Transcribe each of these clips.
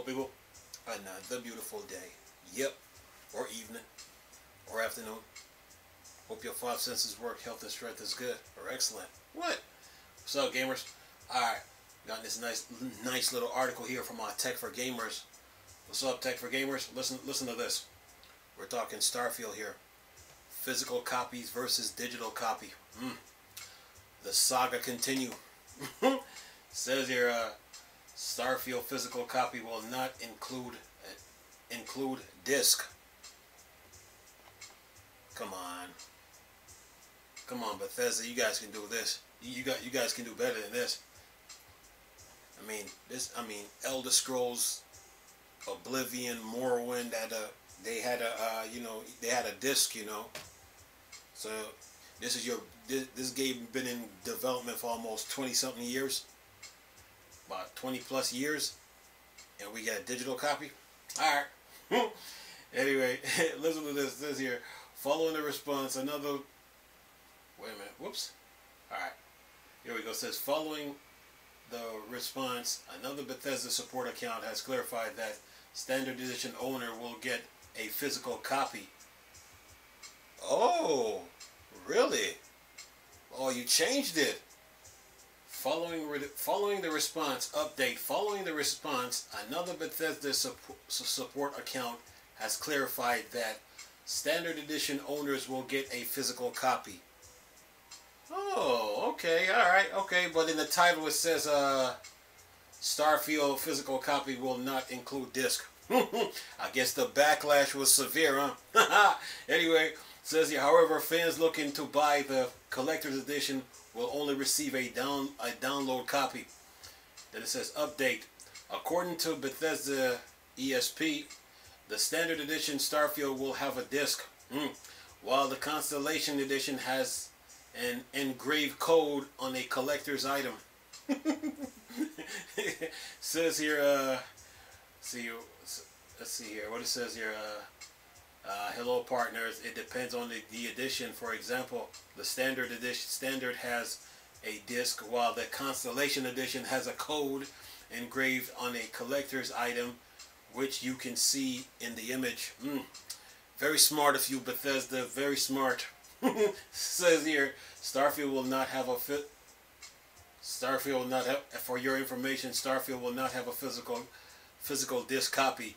people? Another beautiful day. Yep. Or evening. Or afternoon. Hope your five senses work. Health and strength is good. Or excellent. What? What's up, gamers? Alright. Got this nice little article here from Tech for Gamers. What's up, Tech for Gamers? Listen to this. We're talking Starfield here. Physical copies versus digital copy. The saga continue. Says here, Starfield physical copy will not include disc. Come on, Bethesda, you guys can do this. You guys can do better than this. Elder Scrolls, Oblivion, Morrowind they had a disc, So this game been in development for almost 20-something years, about 20 plus years, and we got a digital copy. All right. Anyway, listen to this. This here, following the response, another. Wait a minute. Whoops. All right. Here we go. It says following the response, another Bethesda support account has clarified that Standard Edition owner will get a physical copy. Oh, really? Oh, you changed it. Following the response update, following the response, another Bethesda support account has clarified that Standard Edition owners will get a physical copy. Oh, okay, alright, okay, but in the title it says Starfield physical copy will not include disc. I guess the backlash was severe, huh? Anyway, it says here, however, fans looking to buy the collector's edition will only receive a download copy. Then it says update. According to Bethesda ESP, the standard edition Starfield will have a disc, while the Constellation edition has an engraved code on a collector's item. Says here, let's see here what it says here. Hello partners, it depends on the edition. For example, the standard has a disc, while the Constellation edition has a code engraved on a collector's item, which you can see in the image. Very smart of you, Bethesda, very smart. Says here, Starfield will not have for your information, Starfield will not have a physical disc copy.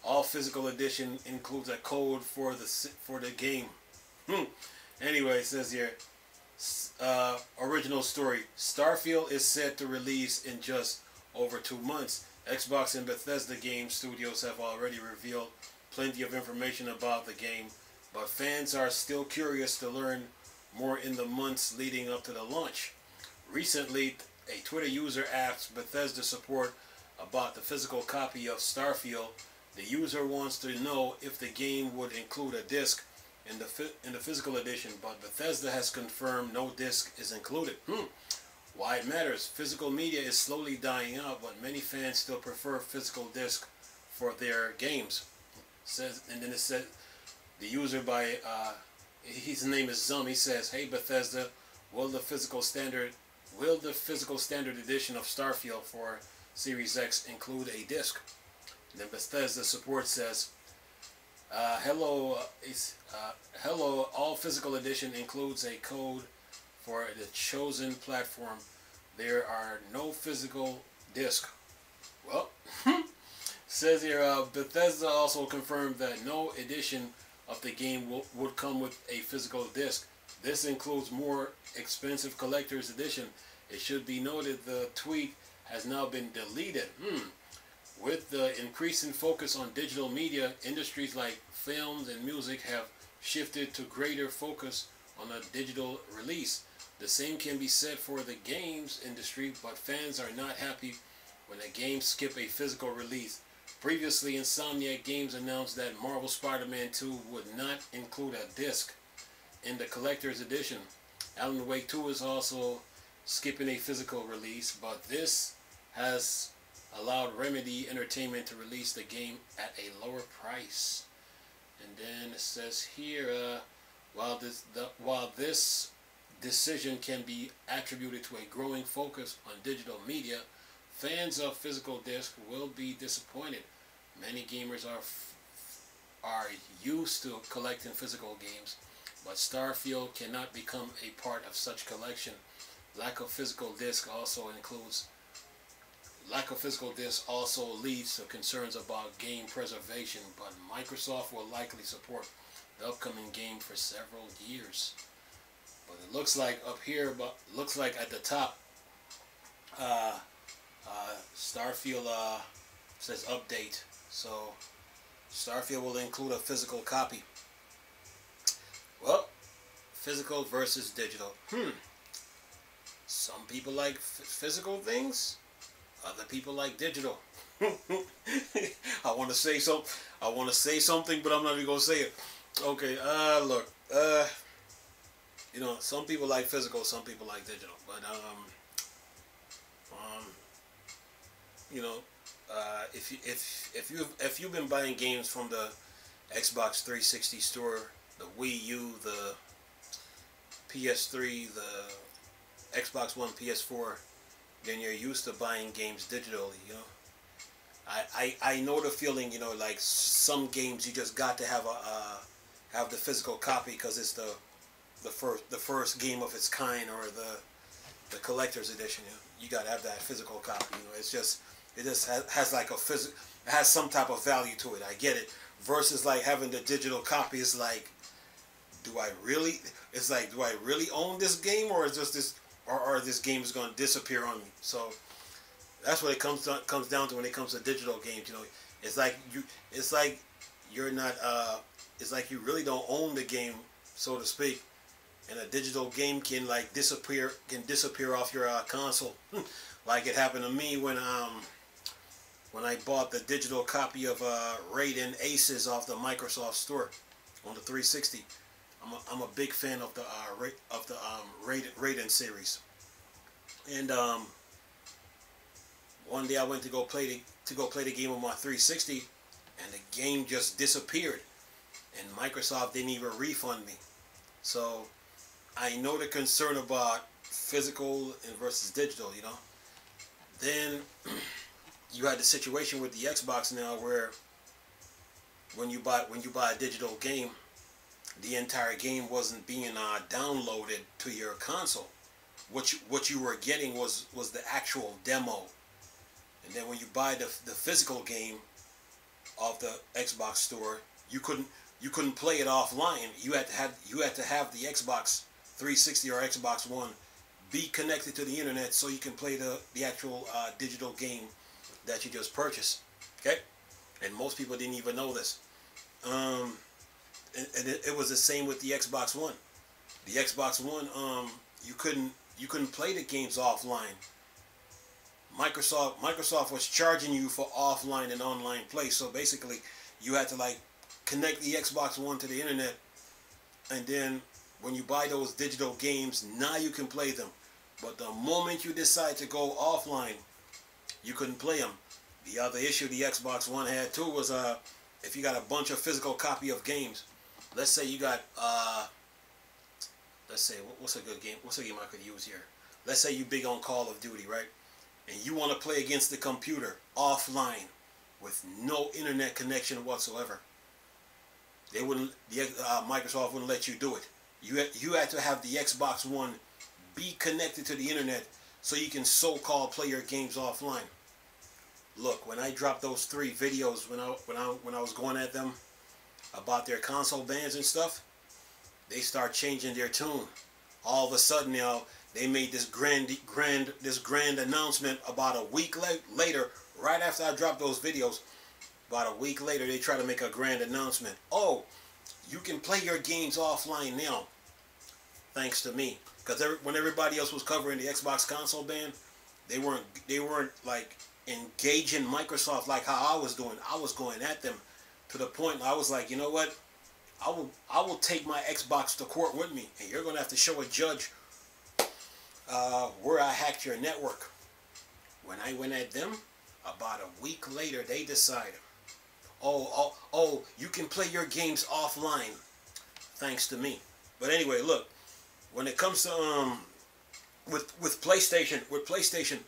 All physical edition includes a code for the game. Anyway, it says here, original story. Starfield is set to release in just over 2 months. Xbox and Bethesda Game Studios have already revealed plenty of information about the game, but fans are still curious to learn more in the months leading up to the launch. Recently, a Twitter user asked Bethesda support about the physical copy of Starfield. The user wants to know if the game would include a disc in the physical edition, but Bethesda has confirmed no disc is included. Why it matters? Physical media is slowly dying out, but many fans still prefer physical disc for their games. And then it says the user by his name is Zum. He says, "Hey Bethesda, will the physical standard edition of Starfield for Series X include a disc?" And then Bethesda support says, hello, all physical edition includes a code for the chosen platform. There are no physical disc. Well, says here, Bethesda also confirmed that no edition of the game would come with a physical disc. This includes more expensive collector's edition. It should be noted the tweet has now been deleted. With the increasing focus on digital media, industries like films and music have shifted to greater focus on a digital release. The same can be said for the games industry, but fans are not happy when a game skips a physical release. Previously, Insomniac Games announced that Marvel Spider-Man 2 would not include a disc in the collector's edition. Alan Wake 2 is also skipping a physical release, but this has allowed Remedy Entertainment to release the game at a lower price. And then it says here, while this decision can be attributed to a growing focus on digital media, fans of physical disc will be disappointed. Many gamers are used to collecting physical games, but Starfield cannot become a part of such collection. Lack of physical disc also includes Lack of physical discs also leads to concerns about game preservation, but Microsoft will likely support the upcoming game for several years. But it looks like up here, but looks like at the top, Starfield says update. So Starfield will include a physical copy. Well, physical versus digital. Some people like physical things. Other people like digital. I want to say so. I want to say something, but I'm not even gonna say it. Okay. Look. You know, some people like physical, some people like digital. But you know, if you've been buying games from the Xbox 360 store, the Wii U, the PS3, the Xbox One, PS4. Then you're used to buying games digitally, you know. I know the feeling, you know, like some games you just got to have have the physical copy because it's the first game of its kind, or the collector's edition. You know, you got to have that physical copy. You know, it just has like it has some type of value to it. I get it. Versus like having the digital copy is like, do I really? It's like, do I really own this game, or is just this? Or this game is going to disappear on me. So that's what it comes down to when it comes to digital games. You know, it's like you're not. It's like you really don't own the game, so to speak. And a digital game can like disappear off your console, like it happened to me when I bought the digital copy of Raiden Aces off the Microsoft Store on the 360. I'm a big fan of the Raiden series, and one day I went to go play the game on my 360, and the game just disappeared, and Microsoft didn't even refund me. So I know the concern about physical and versus digital, you know. Then you had the situation with the Xbox now, where when you buy a digital game, the entire game wasn't being downloaded to your console. What you were getting was the actual demo. And then when you buy the physical game off the Xbox store, you couldn't play it offline. You had to have the Xbox 360 or Xbox One be connected to the internet so you can play the actual digital game that you just purchased. Okay? And most people didn't even know this. And it was the same with the Xbox One. The Xbox One, you couldn't play the games offline. Microsoft was charging you for offline and online play. So basically, you had to like connect the Xbox One to the internet, and then when you buy those digital games, now you can play them. But the moment you decide to go offline, you couldn't play them. The other issue the Xbox One had too was if you got a bunch of physical copy of games. Let's say you got, let's say, what's a good game? What's a game I could use here? Let's say you big on Call of Duty, right? And you want to play against the computer offline with no internet connection whatsoever. They wouldn't. Microsoft wouldn't let you do it. You had to have the Xbox One be connected to the internet so you can so-called play your games offline. Look, when I dropped those 3 videos when I was going at them about their console bans and stuff, they start changing their tune. All of a sudden now they made this grand announcement about a week later, right after I dropped those videos. About a week later, they try to make a grand announcement. Oh, you can play your games offline now, thanks to me. Because when everybody else was covering the Xbox console ban, they weren't like engaging Microsoft like how I was doing. I was going at them to the point I was like, you know what? I will take my Xbox to court with me, and you're gonna have to show a judge where I hacked your network. When I went at them, about a week later, they decided, oh, you can play your games offline, thanks to me. But anyway, look, when it comes to with PlayStation,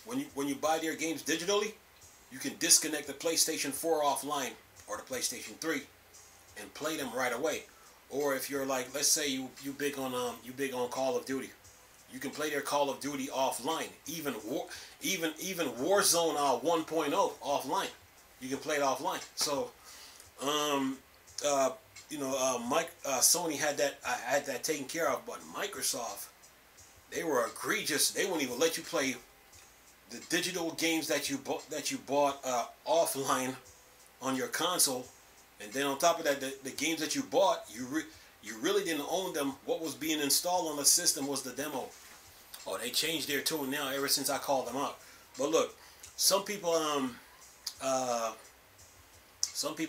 when you buy their games digitally, you can disconnect the PlayStation 4 offline or the PlayStation 3 and play them right away. Or if you're like, let's say you big on Call of Duty, you can play their Call of Duty offline. Even Warzone 1.0 offline, you can play it offline. So, Sony had that taken care of, but Microsoft, they were egregious. They wouldn't even let you play the digital games that you bought offline on your console. And then on top of that, the games that you bought, you really didn't own them. What was being installed on the system was the demo. Oh, they changed their tune now ever since I called them out. But look, some people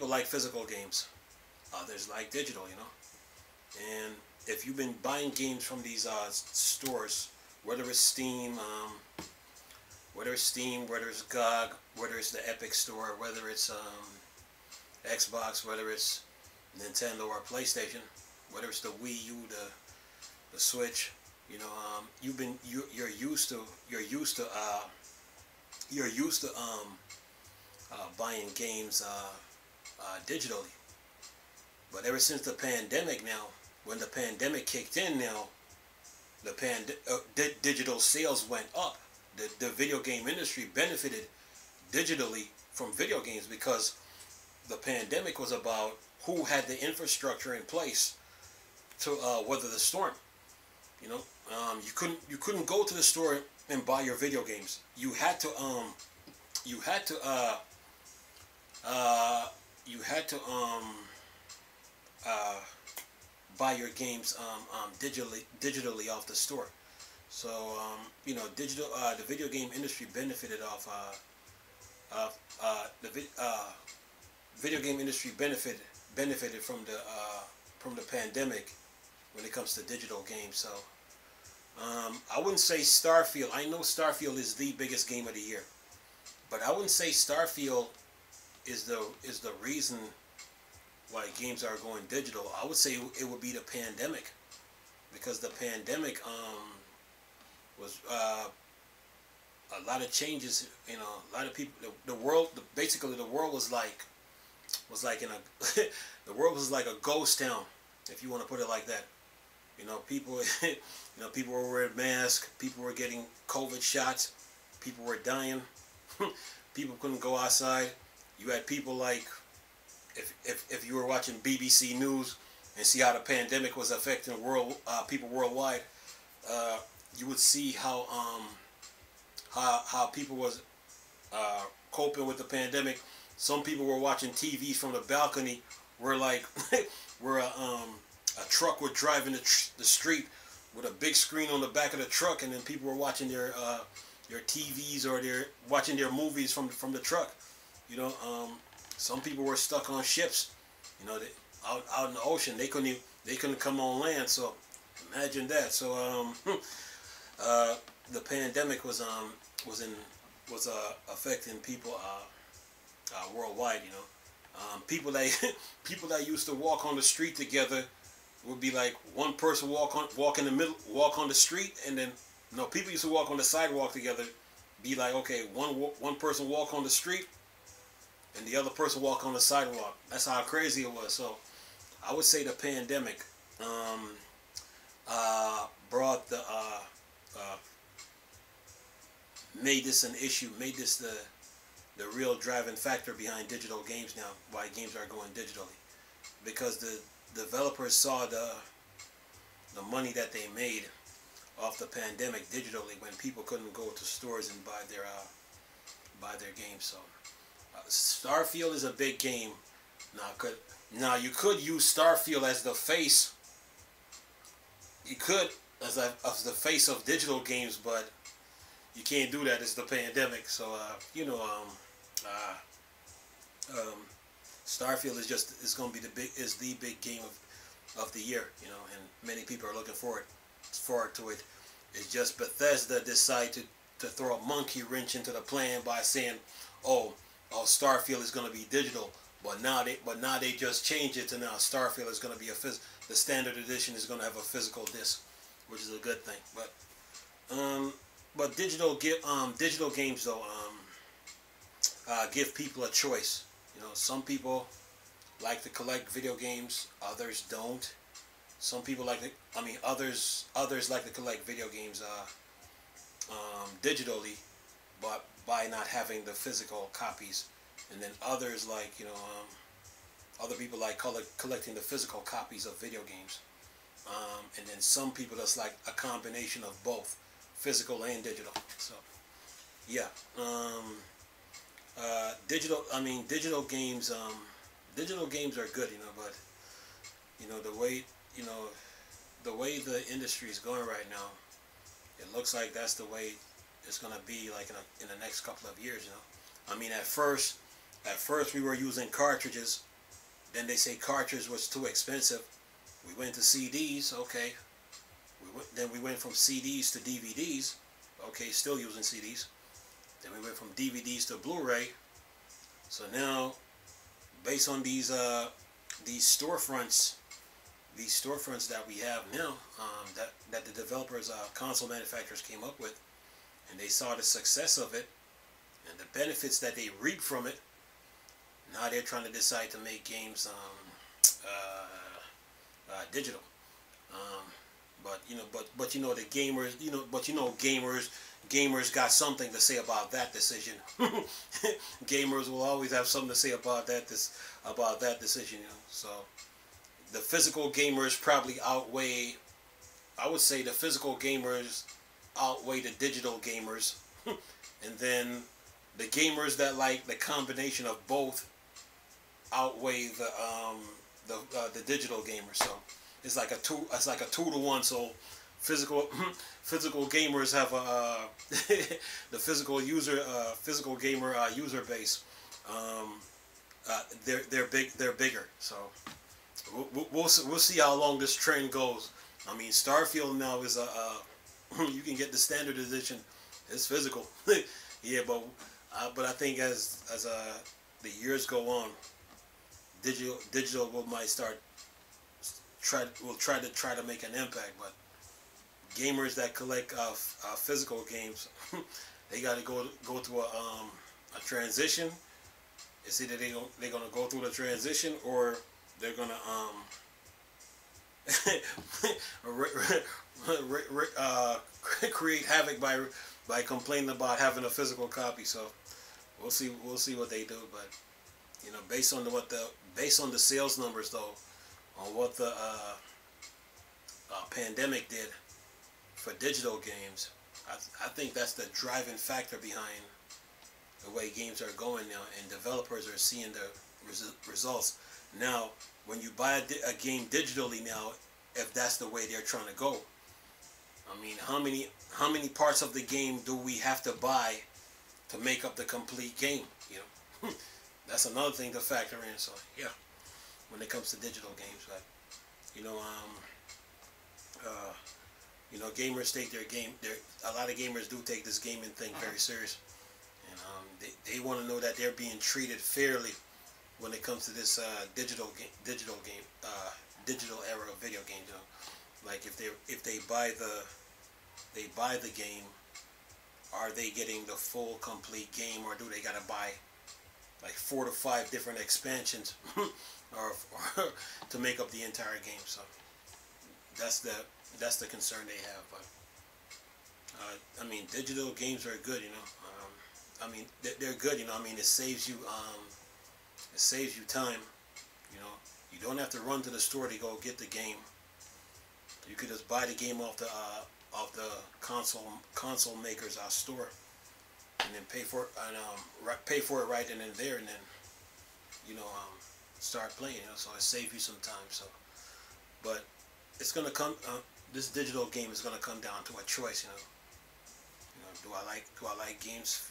like physical games. Others like digital, you know. And if you've been buying games from these stores, whether it's Steam, whether it's GOG, whether it's the Epic Store, whether it's Xbox, whether it's Nintendo or PlayStation, whether it's the Wii U, the Switch, you know, you're used to buying games digitally. But ever since the pandemic now, when the pandemic kicked in now, digital sales went up. The video game industry benefited digitally from video games because the pandemic was about who had the infrastructure in place to weather the storm. You know, you couldn't go to the store and buy your video games. You had to buy your games digitally off the store. So you know, the video game industry benefited off video game industry benefited from the pandemic when it comes to digital games. So I wouldn't say Starfield. I know Starfield is the biggest game of the year, but I wouldn't say Starfield is the reason why games are going digital. I would say it would be the pandemic, because the pandemic was a lot of changes. You know, a lot of people. Basically the world was like in a the world was like a ghost town, if you want to put it like that. You know, people people were wearing masks, people were getting COVID shots, people were dying, people couldn't go outside. You had people like, if you were watching BBC News and see how the pandemic was affecting people worldwide, you would see how people was coping with the pandemic. Some people were watching TV from the balcony, where like where a truck would drive in the street with a big screen on the back of the truck, and then people were watching their TVs or watching their movies from the truck. You know, some people were stuck on ships. You know, out in the ocean. They couldn't come on land. So imagine that. So the pandemic was affecting people worldwide. You know, people that used to walk on the street together would be like one person walk on the street, and then people used to walk on the sidewalk together. Be like, okay, one person walk on the street, and the other person walk on the sidewalk. That's how crazy it was. So I would say the pandemic brought made this an issue, made this the real driving factor behind digital games now, why games are going digitally. Because the developers saw the money that they made off the pandemic digitally, when people couldn't go to stores and buy their games. So Starfield is a big game. Now you could use Starfield as the face. You could as the face of digital games, but you can't do that. It's the pandemic. So Starfield is going to be the big game of the year. You know, and many people are looking forward to it. It's just Bethesda decided to throw a monkey wrench into the plan by saying, "Oh, Starfield is going to be digital," but now they just changed it to now Starfield is going to be the standard edition is going to have a physical disc, which is a good thing. But digital games though, give people a choice. You know, some people like to collect video games, others don't. Some people like to, others like to collect video games digitally, but by not having the physical copies. And then others like, other people like collecting the physical copies of video games. And then some people that's like a combination of both, physical and digital. So, yeah. Digital games. Digital games are good, but you know, the way the industry is going right now, it looks like that's the way it's gonna be like in the next couple of years. At first we were using cartridges. Then they say cartridge was too expensive. We went to CDs. Okay. Then we went from CDs to DVDs. Okay, still using CDs. Then we went from DVDs to Blu-ray. So now, based on these storefronts that we have now, that the developers, console manufacturers came up with, and they saw the success of it and the benefits that they reap from it. Now they're trying to decide to make games digital. The gamers got something to say about that decision. Gamers will always have something to say about that decision. So the physical gamers probably outweigh. I would say the physical gamers outweigh the digital gamers, and then the gamers that like the combination of both outweigh the digital gamers. So it's like a 2-to-1. So physical gamers have the physical gamer user base. They're bigger. So we'll see how long this trend goes. Starfield now is you can get the standard edition. It's physical. Yeah, but I think as the years go on, digital will try to make an impact. But gamers that collect physical games, they got to go through a transition. It's either they're gonna go through the transition, or they're gonna create havoc by complaining about having a physical copy. So we'll see what they do. But based on the sales numbers though, on what the pandemic did for digital games, I think that's the driving factor behind the way games are going now, and developers are seeing the results. Now, when you buy a game digitally now, if that's the way they're trying to go, how many parts of the game do we have to buy to make up the complete game? That's another thing to factor in. So yeah, when it comes to digital games, but gamers take their game. A lot of gamers do take this gaming thing very serious, and they want to know that they're being treated fairly when it comes to this digital era of video games. Like if they buy the game, are they getting the full complete game, or do they gotta buy like 4 to 5 different expansions or to make up the entire game? So that's the concern they have. But digital games are good. They're good. It saves you time. You don't have to run to the store to go get the game. You could just buy the game off the console maker's store, and then pay for it right then and there, and then start playing. So it saves you some time. So, but it's gonna come. This digital game is gonna come down to a choice. Do I like games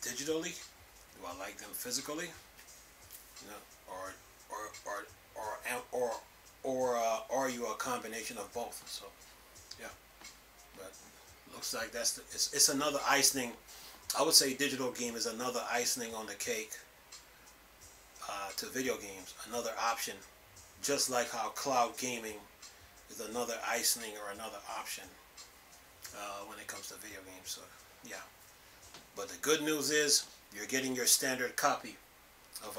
digitally? Do I like them physically? Or are you a combination of both? So, yeah. But looks like it's another icing. I would say digital game is another icing on the cake to video games. Another option, just like how cloud gaming is another icing or another option when it comes to video games. So, yeah. But the good news is you're getting your standard copy of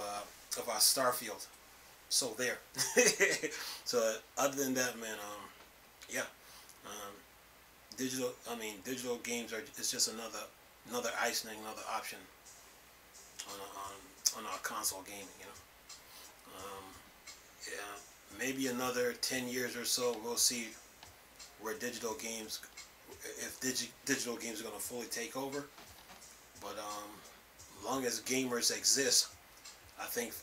our Starfield. So there. So other than that, man, yeah, um, digital games are, it's just another icing, another option on our console gaming. Yeah, maybe another 10 years or so, we'll see where digital games, if digital games are going to fully take over. But long as gamers exist, I think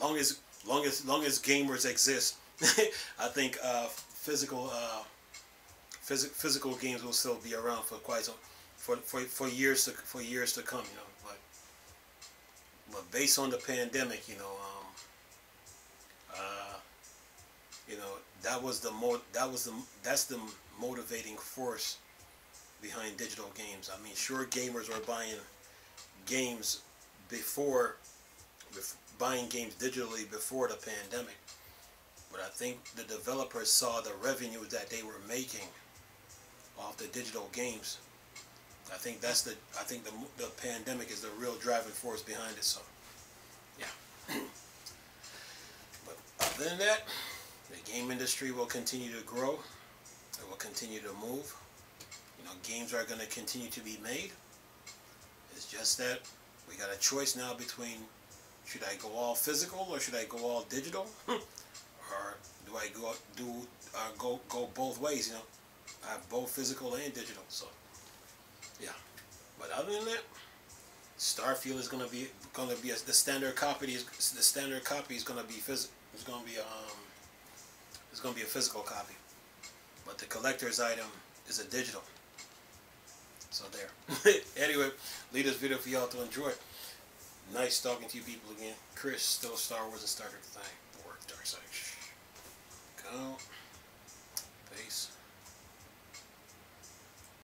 long as gamers exist, I think physical games will still be around for quite some for years to come. But based on the pandemic, uh, that's the motivating force behind digital games. I mean, sure, gamers were buying games before buying games digitally before the pandemic, but I think the developers saw the revenue that they were making off the digital games. I think the pandemic is the real driving force behind it. So yeah. But other than that, the game industry will continue to grow. It will continue to move. Games are going to continue to be made. It's just that we got a choice now between, should I go all physical or should I go all digital, or do I go both ways? I have both physical and digital. So yeah. But other than that, Starfield is gonna be the standard copy. The standard copy is gonna be It's gonna be a physical copy. But the collector's item is a digital. So there. Anyway, leave this video for y'all to enjoy. Nice talking to you people again. Chris, still Star Wars and Star Trek thing.